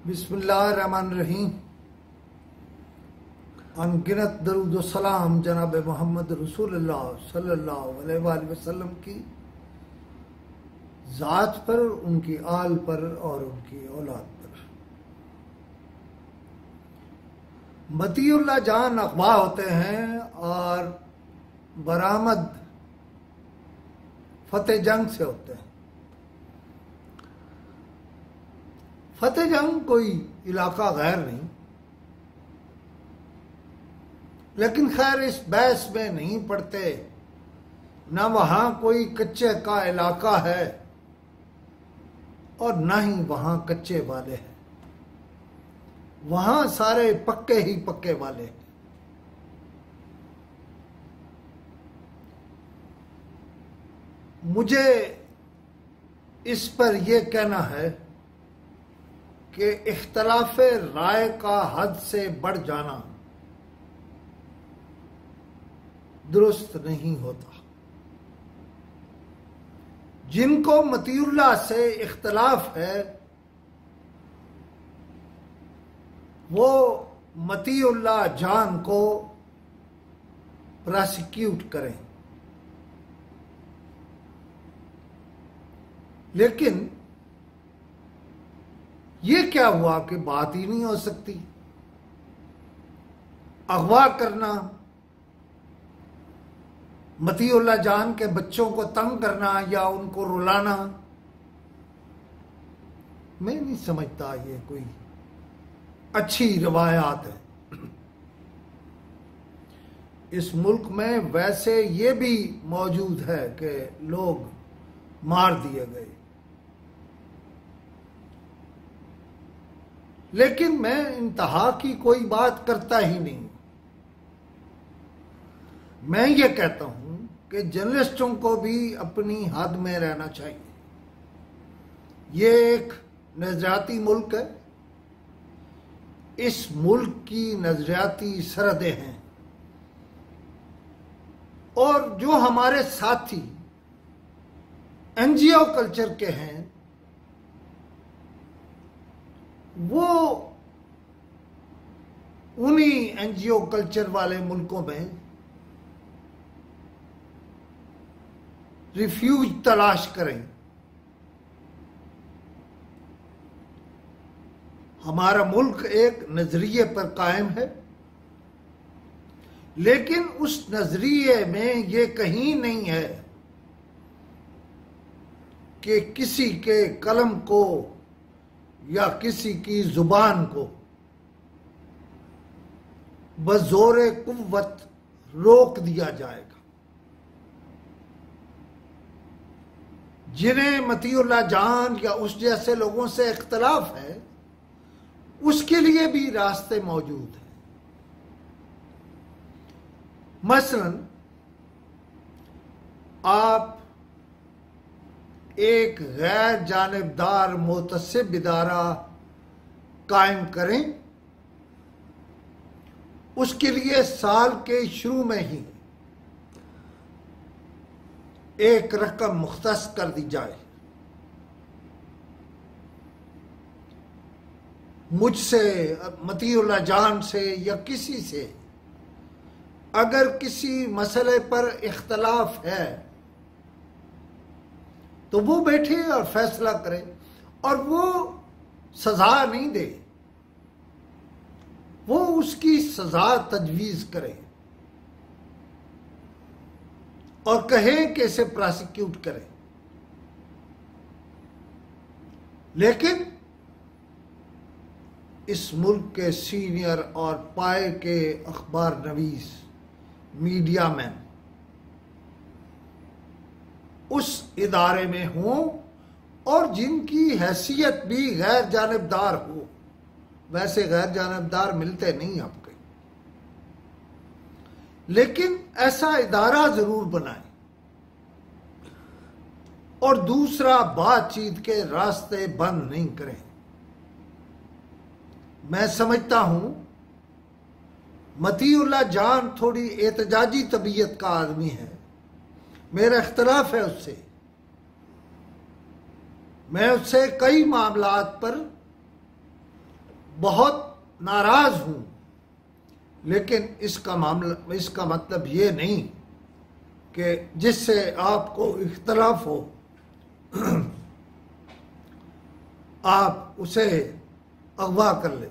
बिस्मिल्लाहिर्रहमानिर्रहीम। अनगिनत दरूद व सलाम जनाब मोहम्मद रसूलुल्लाह सल्लल्लाहु अलैहि वसल्लम की ज़ात पर, उनकी आल पर और उनकी औलाद पर। मतीउल्लाह जान अगवा होते हैं और बरामद फतेह जंग से होते हैं। फतेह जंग कोई इलाका गैर नहीं, लेकिन खैर इस बहस में नहीं पड़ते। न वहां कोई कच्चे का इलाका है और न ही वहां कच्चे वाले हैं। वहां सारे पक्के ही पक्के वाले हैं। मुझे इस पर यह कहना है कि इख्तलाफ राय का हद से बढ़ जाना दुरुस्त नहीं होता। जिनको मतीउल्लाह से इख्तलाफ है वो मतीउल्लाह जान को प्रोसिक्यूट करें, लेकिन ये क्या हुआ कि बात ही नहीं हो सकती। अगवा करना, मतीउल्लाह जान के बच्चों को तंग करना या उनको रुलाना, मैं नहीं समझता ये कोई अच्छी रवायात है। इस मुल्क में वैसे ये भी मौजूद है कि लोग मार दिए गए, लेकिन मैं इंतहा की कोई बात करता ही नहीं। मैं ये कहता हूं कि जर्नलिस्टों को भी अपनी हद में रहना चाहिए। ये एक नजरियाती मुल्क है। इस मुल्क की नजरियाती सरहदें हैं और जो हमारे साथी एनजीओ कल्चर के हैं वो उन्हीं एनजीओ कल्चर वाले मुल्कों में रिफ्यूज तलाश करें। हमारा मुल्क एक नजरिए पर कायम है, लेकिन उस नजरिए में ये कहीं नहीं है कि किसी के कलम को या किसी की जुबान को बज़ोरे कुव्वत रोक दिया जाएगा। जिन्हें मतीउल्लाह जान या उस जैसे लोगों से इख्तलाफ है उसके लिए भी रास्ते मौजूद हैं। मसलन आप एक गैर जानिबदार मुतसिब इदारा कायम करें, उसके लिए साल के शुरू में ही एक रकम मुख्तस कर दी जाए। मुझसे, मतीउल्लाह जान से या किसी से अगर किसी मसले पर इख्तलाफ है तो वो बैठे और फैसला करे और वो सजा नहीं दे, वो उसकी सजा तजवीज करे और कहे कि इसे प्रोसिक्यूट करे। लेकिन इस मुल्क के सीनियर और पाए के अखबार नवीस, मीडिया मैन उस इदारे में हों और जिनकी हैसियत भी गैर जानिबदार हो। वैसे गैर जानिबदार मिलते नहीं आपके, लेकिन ऐसा इदारा जरूर बनाए। और दूसरा, बातचीत के रास्ते बंद नहीं करें। मैं समझता हूं मतीउल्लाह जान थोड़ी एहतजाजी तबीयत का आदमी है, मेरा इख्तलाफ है उससे। मैं उससे कई मामलात पर बहुत नाराज हूं, लेकिन इसका मतलब ये नहीं कि जिससे आपको इख्तलाफ हो आप उसे अगवा कर ले,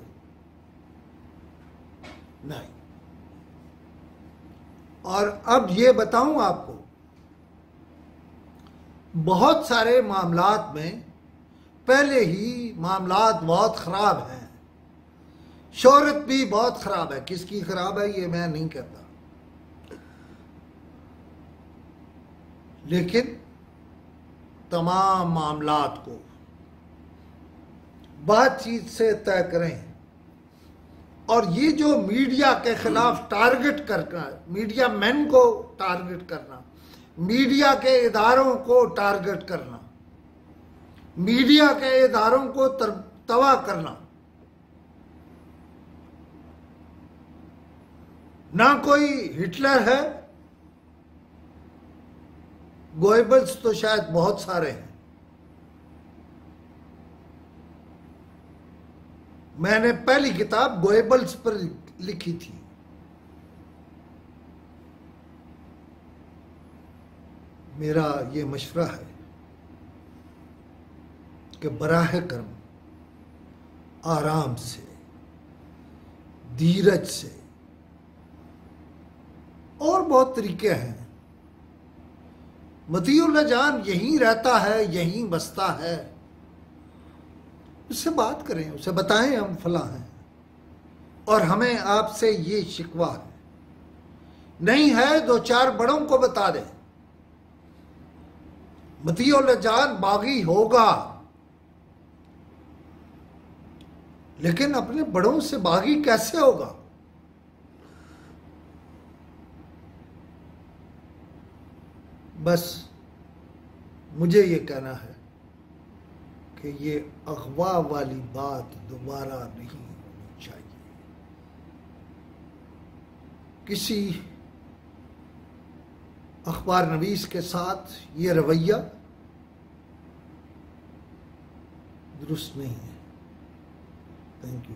नहीं। और अब ये बताऊं आपको, बहुत सारे मामलात में पहले ही मामलात बहुत खराब हैं, शोहरत भी बहुत खराब है। किसकी खराब है ये मैं नहीं कहता, लेकिन तमाम मामलात को बातचीत से तय करें। और ये जो मीडिया के खिलाफ टारगेट करना, मीडिया मैन को टारगेट करना, मीडिया के इदारों को टारगेट करना, मीडिया के इदारों को तबाह करना, ना कोई हिटलर है, गोएबल्स तो शायद बहुत सारे हैं। मैंने पहली किताब गोएबल्स पर लिखी थी। मेरा ये मशवरा है कि बराह करम आराम से, धीरज से, और बहुत तरीके हैं। मतीउल्लाह जान यहीं रहता है, यहीं बसता है, उससे बात करें, उसे बताएं हम फलां हैं और हमें आपसे ये शिकवा है। नहीं है दो चार बड़ों को बता दे। मतीउल्लाह जान बागी होगा, लेकिन अपने बड़ों से बागी कैसे होगा? बस मुझे ये कहना है कि ये अगवा वाली बात दोबारा नहीं होनी चाहिए। किसी अखबार नवीस के साथ ये रवैया दुरुस्त नहीं है। Thank you.